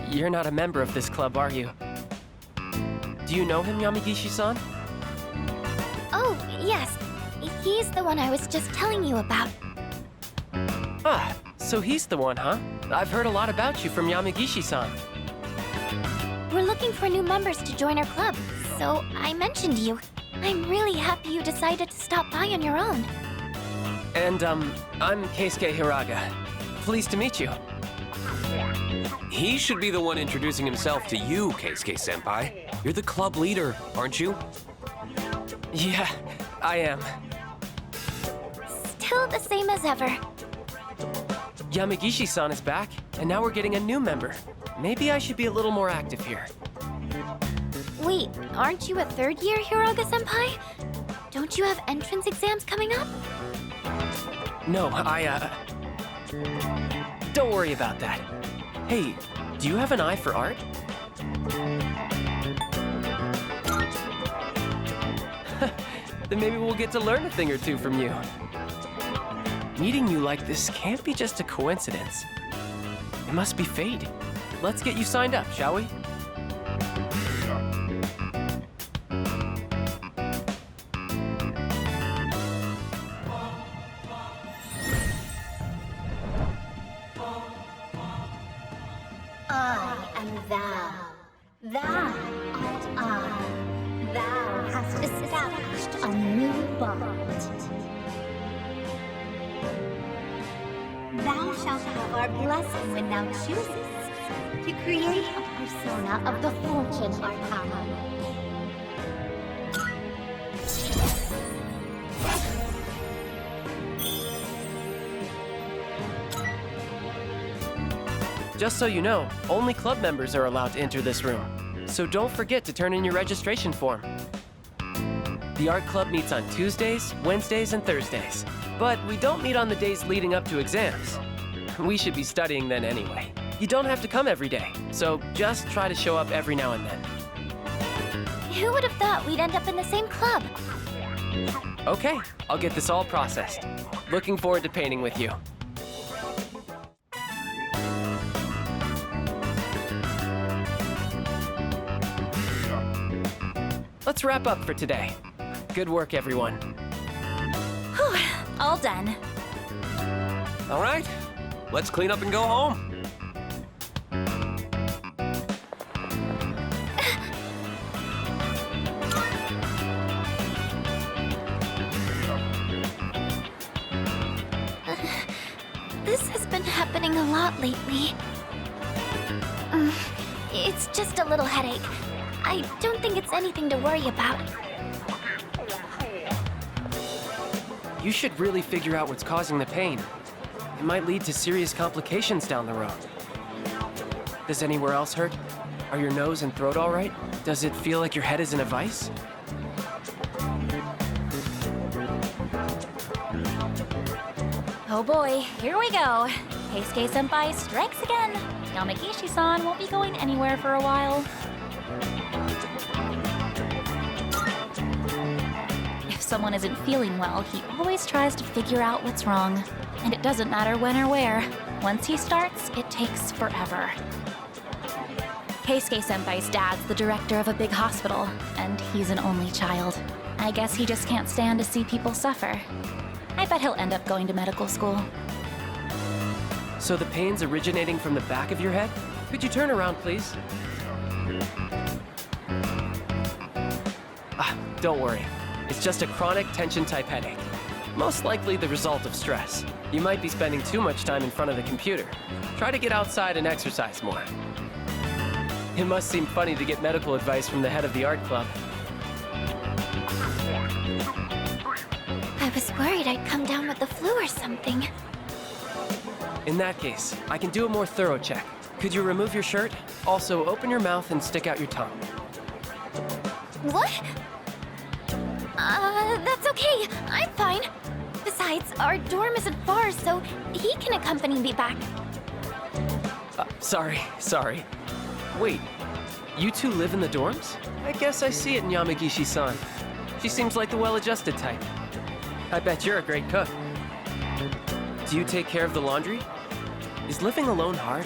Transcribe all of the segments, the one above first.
You're not a member of this club, are you? Do you know him, Yamagishi-san? Oh, yes. He's the one I was just telling you about. Ah, so he's the one, huh? I've heard a lot about you from Yamagishi-san. We're looking for new members to join our club, so I mentioned you. I'm really happy you decided to stop by on your own. And, I'm Keisuke Hiraga. Pleased to meet you. He should be the one introducing himself to you, Keisuke-senpai. You're the club leader, aren't you? Yeah, I am. Still the same as ever. Yamagishi-san is back, and now we're getting a new member. Maybe I should be a little more active here. Wait, aren't you a third year, Hiraga-senpai? Don't you have entrance exams coming up? No, Don't worry about that. Hey, do you have an eye for art? Then maybe we'll get to learn a thing or two from you. Meeting you like this can't be just a coincidence. It must be fate. Let's get you signed up, shall we? I am thou. Thou art I. Thou hast established a new bond. Thou shalt have our blessing when thou choosest to create a persona of the Fortune Arcana. Just so you know, only club members are allowed to enter this room. So don't forget to turn in your registration form. The art club meets on Tuesdays, Wednesdays, and Thursdays. But we don't meet on the days leading up to exams. We should be studying then anyway. You don't have to come every day, so just try to show up every now and then. Who would have thought we'd end up in the same club? Okay, I'll get this all processed. Looking forward to painting with you. Let's wrap up for today. Good work, everyone. Whew, all done. All right, let's clean up and go home. This has been happening a lot lately. It's just a little headache. I don't think it's anything to worry about. You should really figure out what's causing the pain. It might lead to serious complications down the road. Does anywhere else hurt? Are your nose and throat all right? Does it feel like your head is in a vice? Oh boy, here we go. Keisuke-senpai strikes again. Yamagishi-san won't be going anywhere for a while. If someone isn't feeling well, he always tries to figure out what's wrong. And it doesn't matter when or where. Once he starts, it takes forever. Keisuke-senpai's dad's the director of a big hospital, and he's an only child. I guess he just can't stand to see people suffer. I bet he'll end up going to medical school. So the pain's originating from the back of your head? Could you turn around, please? Don't worry. It's just a chronic tension-type headache. Most likely the result of stress. You might be spending too much time in front of the computer. Try to get outside and exercise more. It must seem funny to get medical advice from the head of the art club. I was worried I'd come down with the flu or something. In that case, I can do a more thorough check. Could you remove your shirt? Also, open your mouth and stick out your tongue. What? That's okay. I'm fine. Besides, our dorm isn't far, so he can accompany me back. Sorry. Wait, you two live in the dorms? I guess I see it in Yamagishi-san. She seems like the well-adjusted type. I bet you're a great cook. Do you take care of the laundry? Is living alone hard?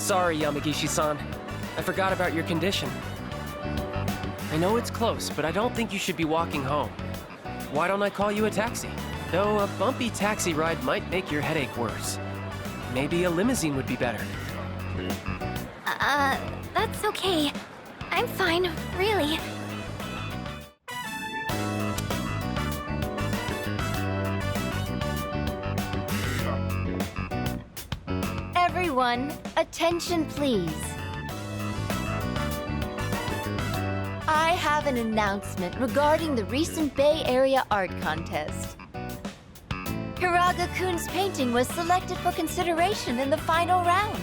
Sorry, Yamagishi-san. I forgot about your condition. I know it's close, but I don't think you should be walking home. Why don't I call you a taxi? Though a bumpy taxi ride might make your headache worse. Maybe a limousine would be better. That's okay. I'm fine, really. Everyone, attention please. I have an announcement regarding the recent Bay Area Art Contest. Hiraga-kun's painting was selected for consideration in the final round.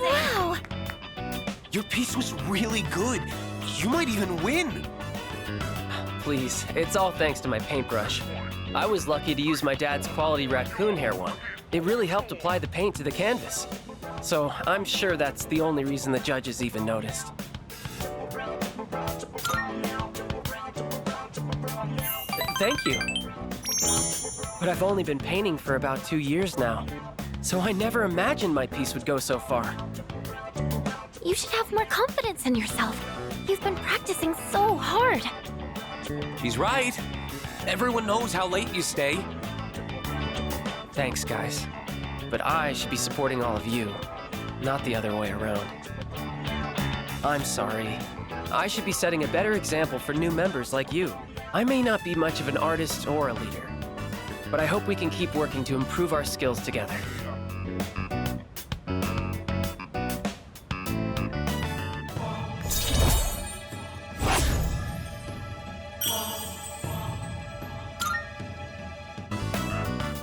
Wow! Your piece was really good. You might even win. Please, it's all thanks to my paintbrush. I was lucky to use my dad's quality raccoon hair one. It really helped apply the paint to the canvas. So I'm sure that's the only reason the judges even noticed. Thank you. But I've only been painting for about 2 years now, so I never imagined my piece would go so far. You should have more confidence in yourself. You've been practicing so hard. She's right. Everyone knows how late you stay. Thanks, guys. But I should be supporting all of you, not the other way around. I'm sorry. I should be setting a better example for new members like you. I may not be much of an artist or a leader, but I hope we can keep working to improve our skills together.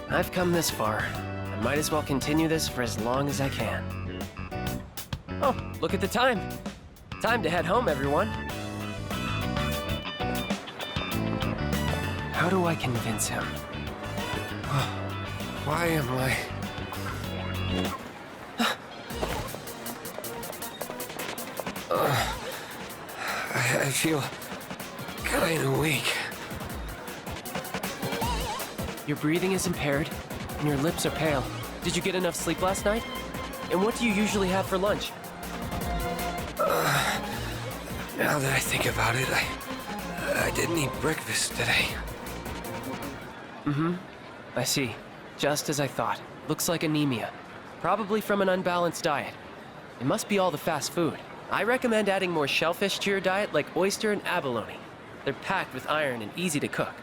I've come this far. I might as well continue this for as long as I can. Oh, look at the time. Time to head home, everyone. How do I convince him? Why am I... I feel kind of weak. Your breathing is impaired, and your lips are pale. Did you get enough sleep last night? And what do you usually have for lunch? Now that I think about it, I didn't eat breakfast today. I see. Just as I thought. Looks like anemia. Probably from an unbalanced diet. It must be all the fast food. I recommend adding more shellfish to your diet, like oyster and abalone. They're packed with iron and easy to cook.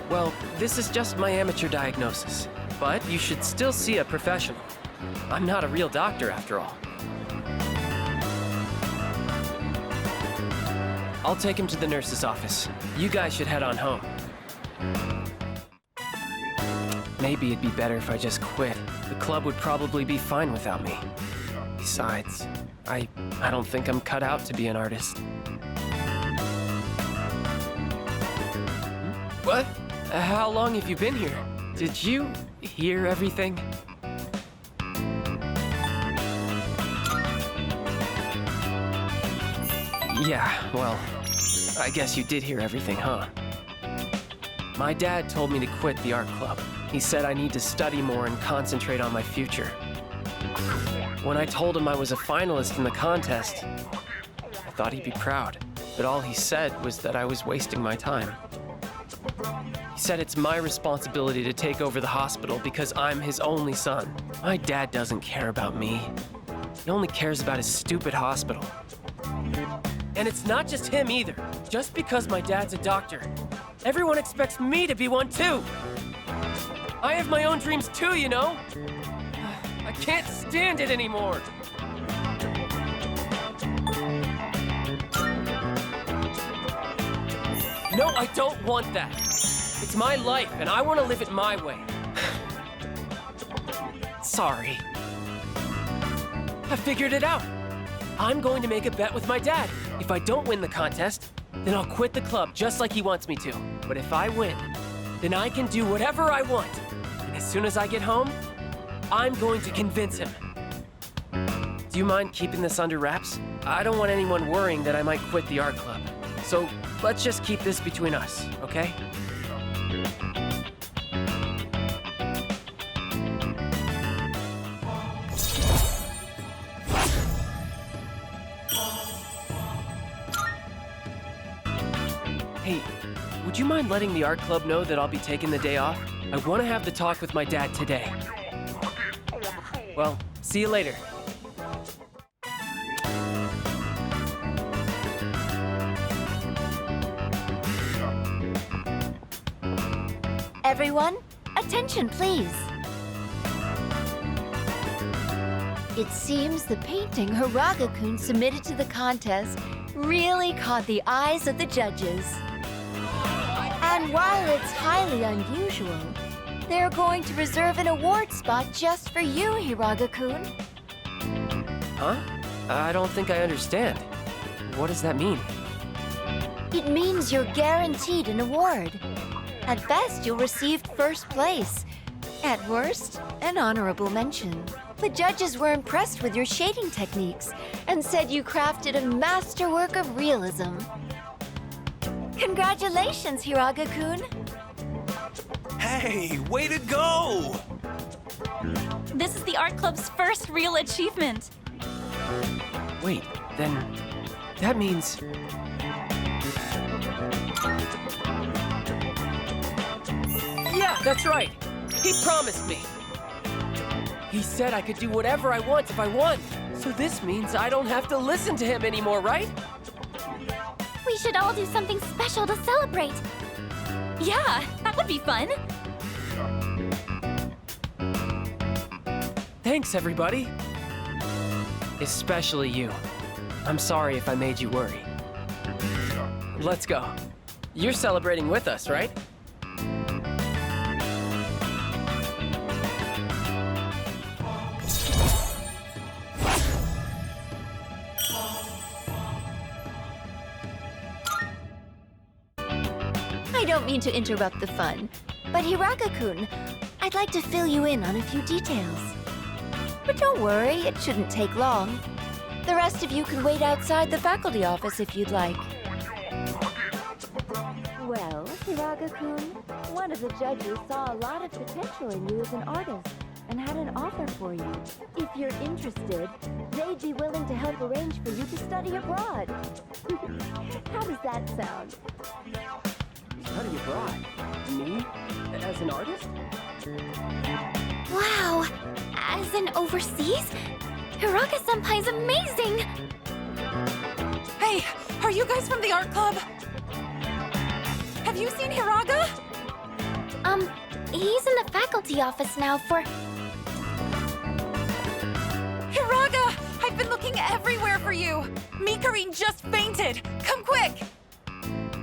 Well, this is just my amateur diagnosis, but you should still see a professional. I'm not a real doctor after all. I'll take him to the nurse's office. You guys should head on home. Maybe it'd be better if I just quit. The club would probably be fine without me. Besides, I don't think I'm cut out to be an artist. What? How long have you been here? Did you hear everything? Yeah, well, I guess you did hear everything, huh? My dad told me to quit the art club. He said I need to study more and concentrate on my future. When I told him I was a finalist in the contest, I thought he'd be proud. But all he said was that I was wasting my time. He said it's my responsibility to take over the hospital because I'm his only son. My dad doesn't care about me. He only cares about his stupid hospital. And it's not just him either. Just because my dad's a doctor, everyone expects me to be one too. I have my own dreams too, you know? I can't stand it anymore. No, I don't want that. It's my life, and I want to live it my way. Sorry. I figured it out. I'm going to make a bet with my dad. If I don't win the contest, then I'll quit the club just like he wants me to. But if I win, then I can do whatever I want. And as soon as I get home, I'm going to convince him. do you mind keeping this under wraps? I don't want anyone worrying that I might quit the art club. So let's just keep this between us, okay? Hey, would you mind letting the art club know that I'll be taking the day off? I want to have the talk with my dad today. Well, see you later. Everyone, attention please. It seems the painting Hiraga-kun submitted to the contest really caught the eyes of the judges. And while it's highly unusual, they're going to reserve an award spot just for you, Hiraga-kun. Huh? I don't think I understand. What does that mean? It means you're guaranteed an award. At best, you'll receive first place. At worst, an honorable mention. The judges were impressed with your shading techniques and said you crafted a masterwork of realism. Congratulations, Hiraga-kun! Hey, way to go! This is the art club's first real achievement. Wait, then that means... Yeah, that's right. He promised me. He said I could do whatever I want if I won. So this means I don't have to listen to him anymore, right? We should all do something special to celebrate. Yeah, that would be fun. Thanks, everybody. Especially you. I'm sorry if I made you worry. Let's go. You're celebrating with us, right? I don't mean to interrupt the fun, but Hiraga-kun, I'd like to fill you in on a few details. But don't worry, it shouldn't take long. The rest of you can wait outside the faculty office if you'd like. Well, Hiraga-kun, one of the judges saw a lot of potential in you as an artist and had an offer for you. If you're interested, they'd be willing to help arrange for you to study abroad. How does that sound? Study abroad? Me? As an artist? Wow! As in overseas? Hiraga-senpai's amazing! Hey, are you guys from the art club? Have you seen Hiraga? He's in the faculty office now for... Hiraga! I've been looking everywhere for you! Mikarin just fainted! Come quick!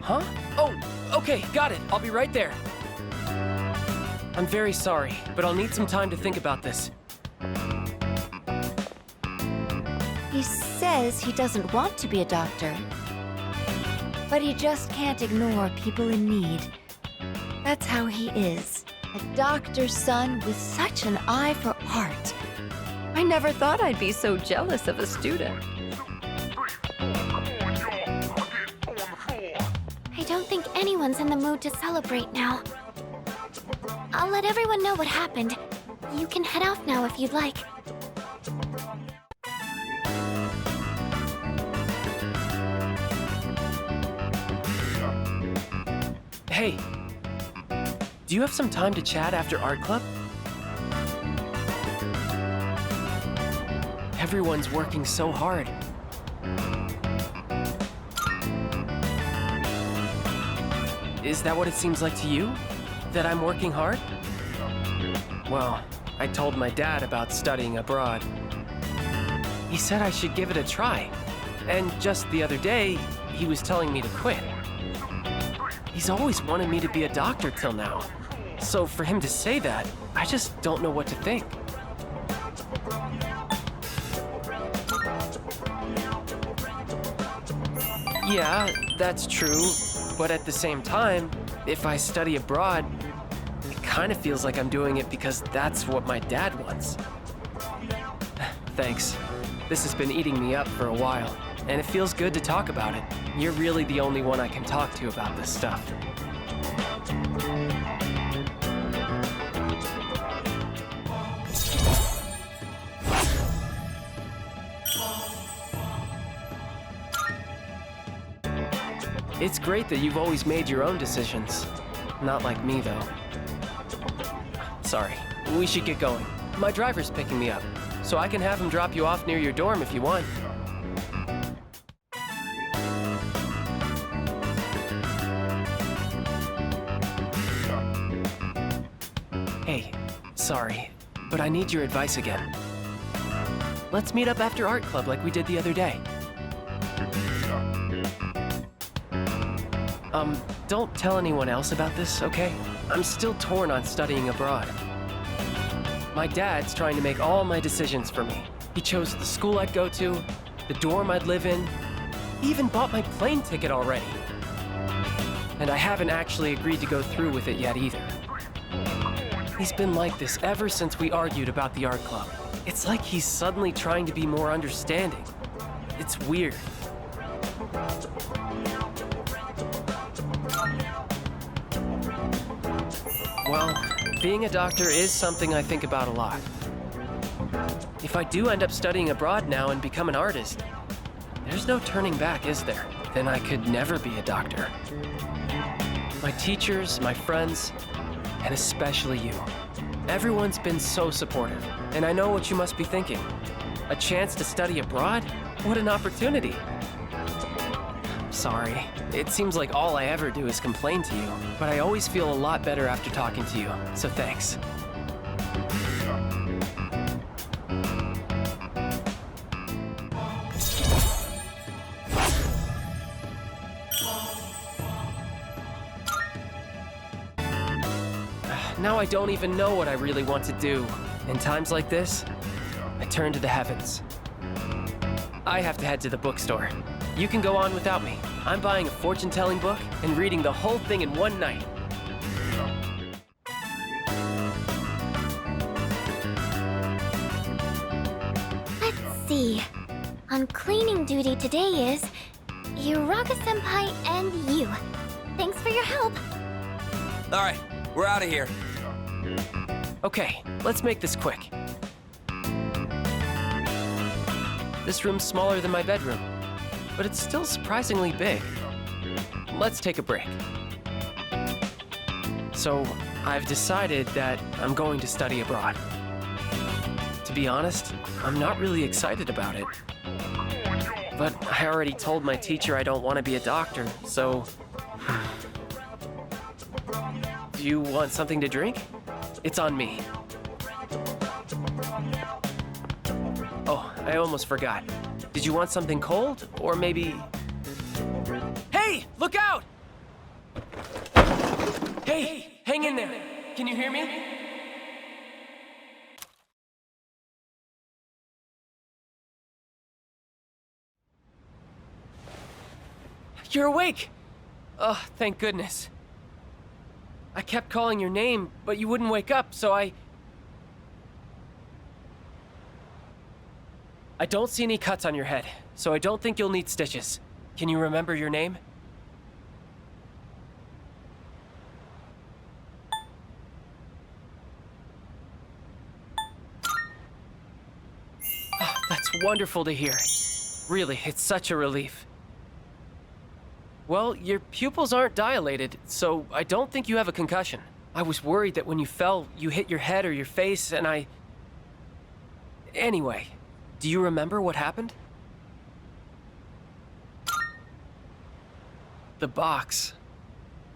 Huh? Oh, okay, got it. I'll be right there. I'm very sorry, but I'll need some time to think about this. He says he doesn't want to be a doctor, but he just can't ignore people in need. That's how he is. A doctor's son with such an eye for art. I never thought I'd be so jealous of a student. I don't think anyone's in the mood to celebrate now. I'll let everyone know what happened. You can head off now if you'd like. Hey, do you have some time to chat after art club? Everyone's working so hard. Is that what it seems like to you? That I'm working hard? Well, I told my dad about studying abroad. He said I should give it a try. And just the other day, he was telling me to quit. He's always wanted me to be a doctor till now. So for him to say that, I just don't know what to think. Yeah, that's true. But at the same time, if I study abroad, it kind of feels like I'm doing it because that's what my dad wants. Thanks. This has been eating me up for a while, and it feels good to talk about it. You're really the only one I can talk to about this stuff. It's great that you've always made your own decisions. Not like me, though. Sorry, we should get going. My driver's picking me up, so I can have him drop you off near your dorm if you want. Hey, sorry, but I need your advice again. Let's meet up after art club like we did the other day. Don't tell anyone else about this, okay? I'm still torn on studying abroad. My dad's trying to make all my decisions for me. He chose the school I'd go to, the dorm I'd live in. He even bought my plane ticket already. And I haven't actually agreed to go through with it yet either. He's been like this ever since we argued about the art club. It's like he's suddenly trying to be more understanding. It's weird. Well, being a doctor is something I think about a lot. If I do end up studying abroad now and become an artist, there's no turning back, is there? Then I could never be a doctor. My teachers, my friends, and especially you. Everyone's been so supportive, and I know what you must be thinking. A chance to study abroad? What an opportunity. Sorry. It seems like all I ever do is complain to you, but I always feel a lot better after talking to you, so thanks. Now I don't even know what I really want to do. In times like this, I turn to the heavens. I have to head to the bookstore. You can go on without me. I'm buying a fortune-telling book and reading the whole thing in one night. Let's see. On cleaning duty today is Hiraga-senpai and you. Thanks for your help. All right, we're out of here. Okay, let's make this quick. This room's smaller than my bedroom, but it's still surprisingly big. Let's take a break. So, I've decided that I'm going to study abroad. To be honest, I'm not really excited about it. But I already told my teacher I don't want to be a doctor, so... Do you want something to drink? It's on me. Oh, I almost forgot. Did you want something cold? Or maybe... Hey, look out! Hey, hang in there. Can you hear me? You're awake! Oh, thank goodness. I kept calling your name, but you wouldn't wake up, so I don't see any cuts on your head, so I don't think you'll need stitches. Can you remember your name? Oh, that's wonderful to hear. Really, it's such a relief. Well, your pupils aren't dilated, so I don't think you have a concussion. I was worried that when you fell, you hit your head or your face, and Anyway, do you remember what happened? The box.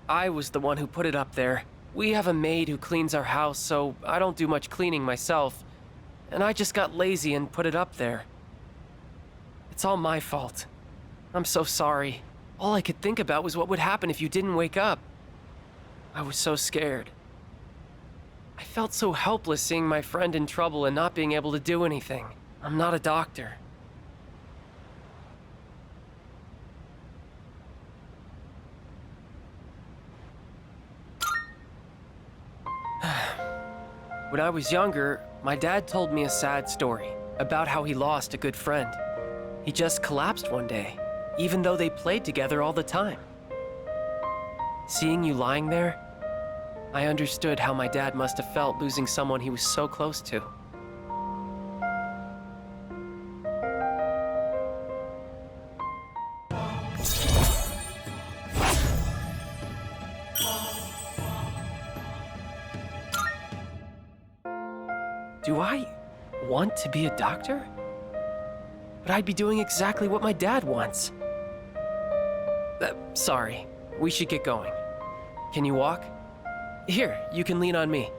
I was the one who put it up there. We have a maid who cleans our house, so I don't do much cleaning myself. And I just got lazy and put it up there. It's all my fault. I'm so sorry. All I could think about was what would happen if you didn't wake up. I was so scared. I felt so helpless seeing my friend in trouble and not being able to do anything. I'm not a doctor. When I was younger, my dad told me a sad story. about how he lost a good friend. He just collapsed one day, even though they played together all the time. Seeing you lying there, I understood how my dad must have felt losing someone he was so close to. Do I want to be a doctor? But I'd be doing exactly what my dad wants. Sorry, we should get going. Can you walk? Here, you can lean on me.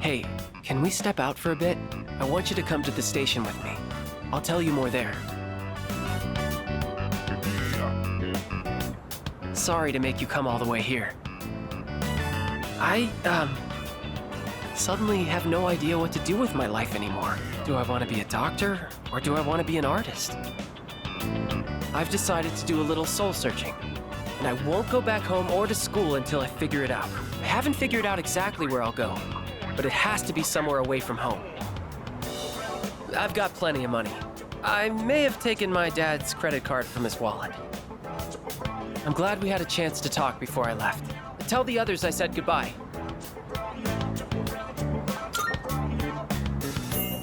Hey, can we step out for a bit? I want you to come to the station with me. I'll tell you more there. Sorry to make you come all the way here. I suddenly have no idea what to do with my life anymore. Do I want to be a doctor, or do I want to be an artist? I've decided to do a little soul searching, and I won't go back home or to school until I figure it out. I haven't figured out exactly where I'll go, but it has to be somewhere away from home. I've got plenty of money. I may have taken my dad's credit card from his wallet. I'm glad we had a chance to talk before I left. Tell the others I said goodbye.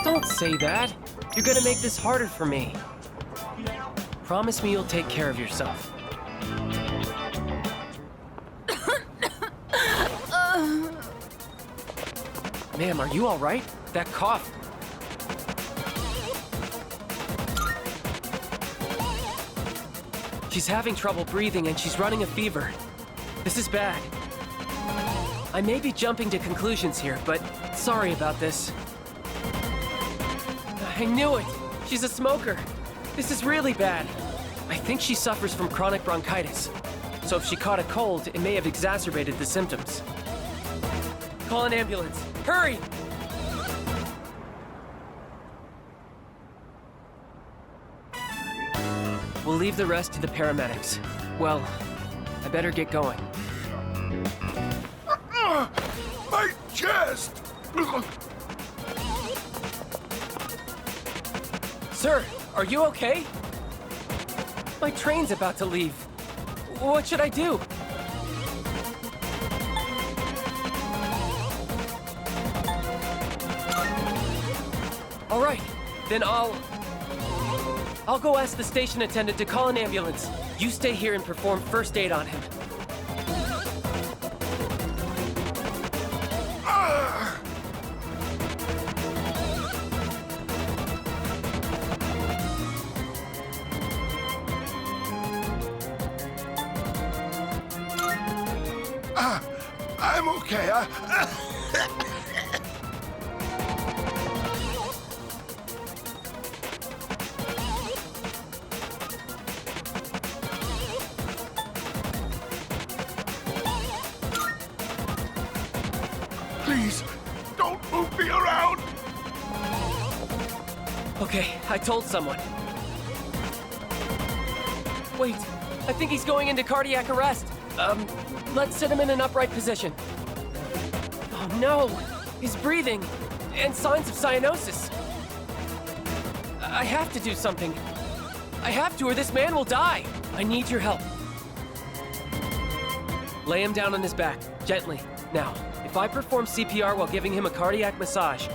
Don't say that. You're gonna make this harder for me. Promise me you'll take care of yourself. Ma'am, are you all right? That cough. She's having trouble breathing and she's running a fever. This is bad. I may be jumping to conclusions here, but sorry about this. I knew it! She's a smoker! This is really bad. I think she suffers from chronic bronchitis. So if she caught a cold, it may have exacerbated the symptoms. Call an ambulance. Hurry! We'll leave the rest to the paramedics. Well, I better get going. My chest! Sir, are you okay? My train's about to leave. What should I do? All right, then I'll go ask the station attendant to call an ambulance. You stay here and perform first aid on him. I'm okay. Please, don't move me around. Okay, I told someone. Wait, I think he's going into cardiac arrest. Let's sit him in an upright position. Oh no, he's breathing, and signs of cyanosis. I have to do something. I have to, or this man will die. I need your help. Lay him down on his back, gently. Now, if I perform CPR while giving him a cardiac massage,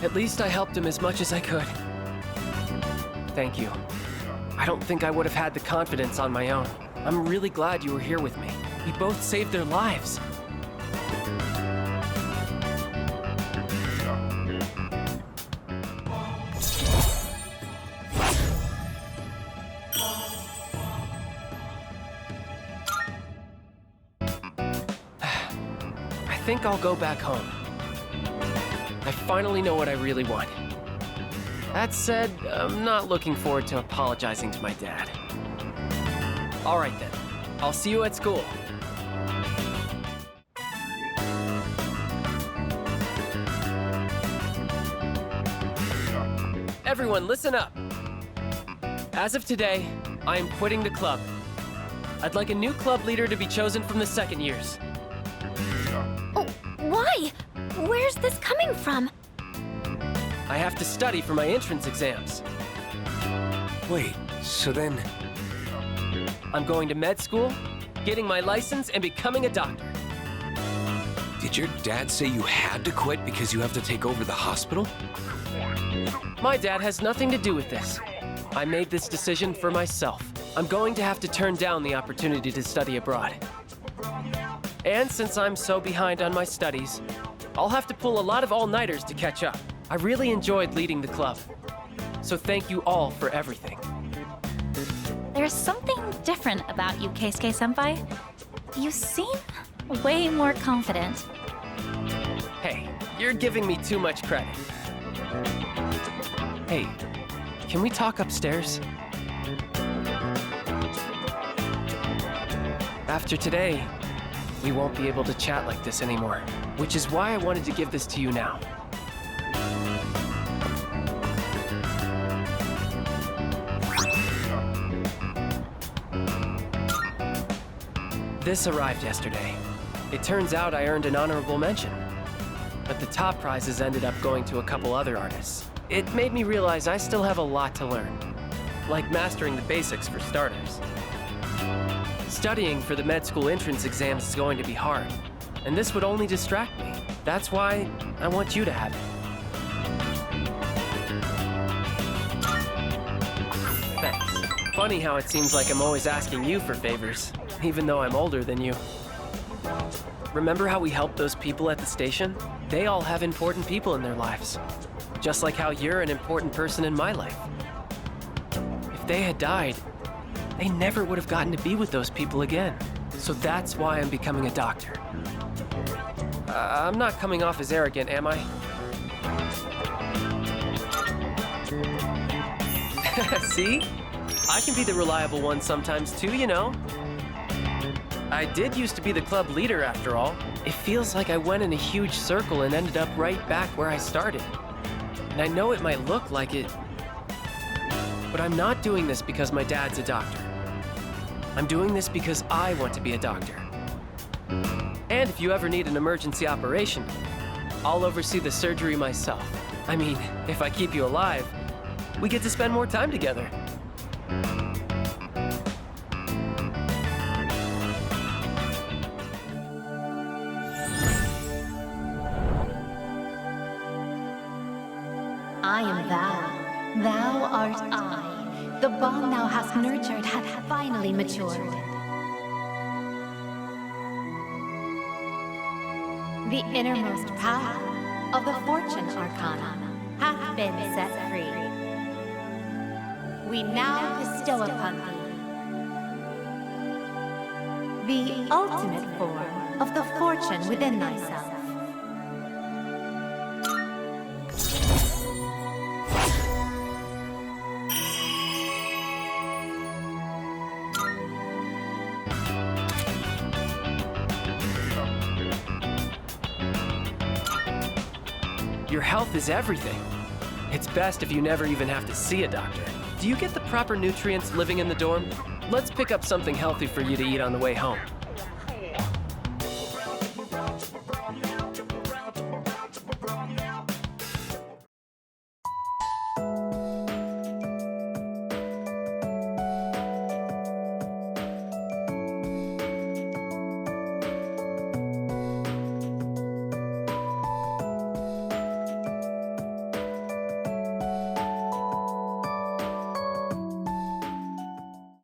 at least I helped him as much as I could. Thank you. I don't think I would have had the confidence on my own. I'm really glad you were here with me. We both saved their lives. I think I'll go back home. I finally know what I really want. That said, I'm not looking forward to apologizing to my dad. All right then, I'll see you at school. Everyone, listen up. As of today, I am quitting the club. I'd like a new club leader to be chosen from the second years. Oh, why? Where's this coming from? I have to study for my entrance exams. Wait, so then... I'm going to med school, getting my license, and becoming a doctor. Did your dad say you had to quit because you have to take over the hospital? My dad has nothing to do with this. I made this decision for myself. I'm going to have to turn down the opportunity to study abroad. And since I'm so behind on my studies, I'll have to pull a lot of all-nighters to catch up. I really enjoyed leading the club. So thank you all for everything. There's something different about you, Keisuke-senpai. You seem way more confident. Hey, you're giving me too much credit. Hey, can we talk upstairs? After today, we won't be able to chat like this anymore, which is why I wanted to give this to you now. This arrived yesterday. It turns out I earned an honorable mention, but the top prizes ended up going to a couple other artists. It made me realize I still have a lot to learn, like mastering the basics for starters. Studying for the med school entrance exams is going to be hard, and this would only distract me. That's why I want you to have it. Thanks. Funny how it seems like I'm always asking you for favors, even though I'm older than you. Remember how we helped those people at the station? They all have important people in their lives, just like how you're an important person in my life. If they had died, they never would have gotten to be with those people again. So that's why I'm becoming a doctor. I'm not coming off as arrogant, am I? See? I can be the reliable one sometimes too, you know. I did used to be the club leader after all. It feels like I went in a huge circle and ended up right back where I started. And I know it might look like it, but I'm not doing this because my dad's a doctor. I'm doing this because I want to be a doctor. And if you ever need an emergency operation, I'll oversee the surgery myself. I mean, if I keep you alive, we get to spend more time together. I am thou, thou art I. The bond thou hast nurtured hath finally matured. The innermost power of the Fortune Arcana hath been set free. We now bestow upon thee the ultimate form of the fortune within thyself. Your health is everything. It's best if you never even have to see a doctor. Do you get the proper nutrients living in the dorm? Let's pick up something healthy for you to eat on the way home.